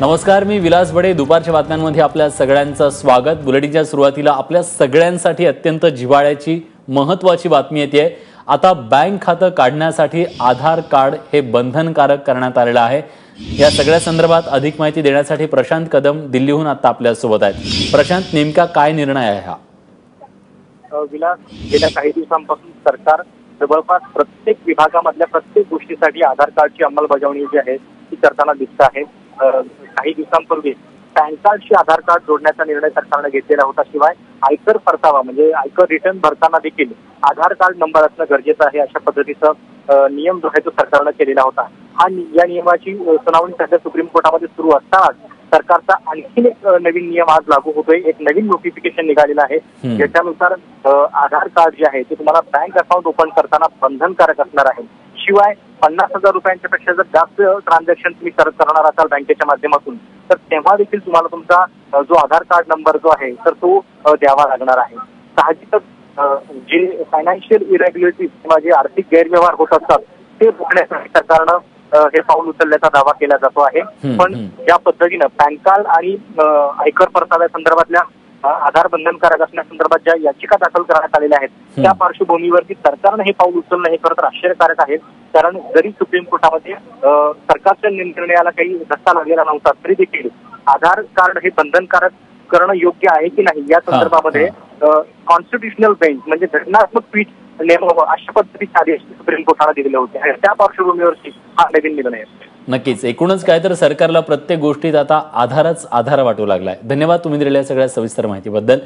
नमस्कार, मी विलास बडे. दुपारच्या बातम्यांमध्ये आपल्या सगळ्यांचं स्वागत. बुलेटिनच्या सुरुवातीला आपल्या सगळ्यांसाठी अत्यंत जिव्हाळ्याची महत्त्वाची बातमी येते. आता बँक खातं काढण्यासाठी आधार कार्ड हे बंधनकारक करण्यात आलेलं आहे. या सगळ्या संदर्भात अधिक माहिती देण्यासाठी प्रशांत कदम दिल्लीहून आता आपल्या सोबत आहेत. प्रशांत, नेमका काय निर्णय आहे हा? विलास, गेल्या काही दिवसांपासून सरकार जवळपास प्रत्येक विभागामधल्या प्रत्येक गोष्टीसाठी आधार कार्डची अंमलबजावणी जी आहे ती करताना दिसत आहे. काही दिवसांपूर्वी पॅन कार्डशी आधार कार्ड जोडण्याचा निर्णय सरकारने घेतलेला होता. शिवाय आयकर परतावा म्हणजे आयकर रिटर्न भरताना देखील आधार कार्ड नंबर असणं गरजेचं आहे, अशा पद्धतीचा नियम जो आहे तो सरकारने केलेला होता. या नियमाची सुनावणी सध्या सुप्रीम कोर्टामध्ये सुरू असतानाच सरकारचा आणखी एक नवीन नियम आज लागू होतोय. एक नवीन नोटिफिकेशन निघालेलं आहे, ज्याच्यानुसार आधार कार्ड जे आहे ते तुम्हाला बँक अकाउंट ओपन करताना बंधनकारक असणार आहे. शिवाय 50,000 रुपयांच्या पेक्षा जर जास्त ट्रान्झॅक्शन तुम्ही करणार असाल बँकेच्या माध्यमातून, तर तेव्हा देखील तुम्हाला तुमचा जो आधार कार्ड नंबर जो आहे तर तो द्यावा लागणार आहे. साहजिकच जे फायनान्शियल इरेग्युलरिटीज किंवा जे आर्थिक गैरव्यवहार होत असतात ते रोखण्यासाठी सरकारनं हे पाऊल उचलल्याचा दावा केला जातो आहे. पण ज्या पद्धतीनं पॅन कार्ड आणि आयकर परताव्या संदर्भातल्या आधार बंधनकारक असण्यासंदर्भात ज्या याचिका दाखल करण्यात आलेल्या आहेत त्या पार्श्वभूमीवरती सरकारनं हे पाऊल उचलणं हे खरं तर आश्चर्यकारक आहे. कारण जरी सुप्रीम कोर्टामध्ये सरकारच्या निर्णयाला काही धक्का लागलेला नव्हता तरी देखील आधार कार्ड हे बंधनकारक करणं योग्य आहे की नाही या संदर्भामध्ये कॉन्स्टिट्युशनल बेंच म्हणजे घटनात्मक पीठ नेमावं अशा पद्धतीचे आदेश सुप्रीम कोर्टाने दिलेले होते आणि त्या पार्श्वभूमीवरती हा नवीन निर्णय आहे. नक्कीच. एकूणच काय तर सरकारला प्रत्येक गोष्टीत आता आधारच आधार वाटू लागलाय. धन्यवाद तुम्ही दिलेल्या सगळ्या सविस्तर माहितीबद्दल.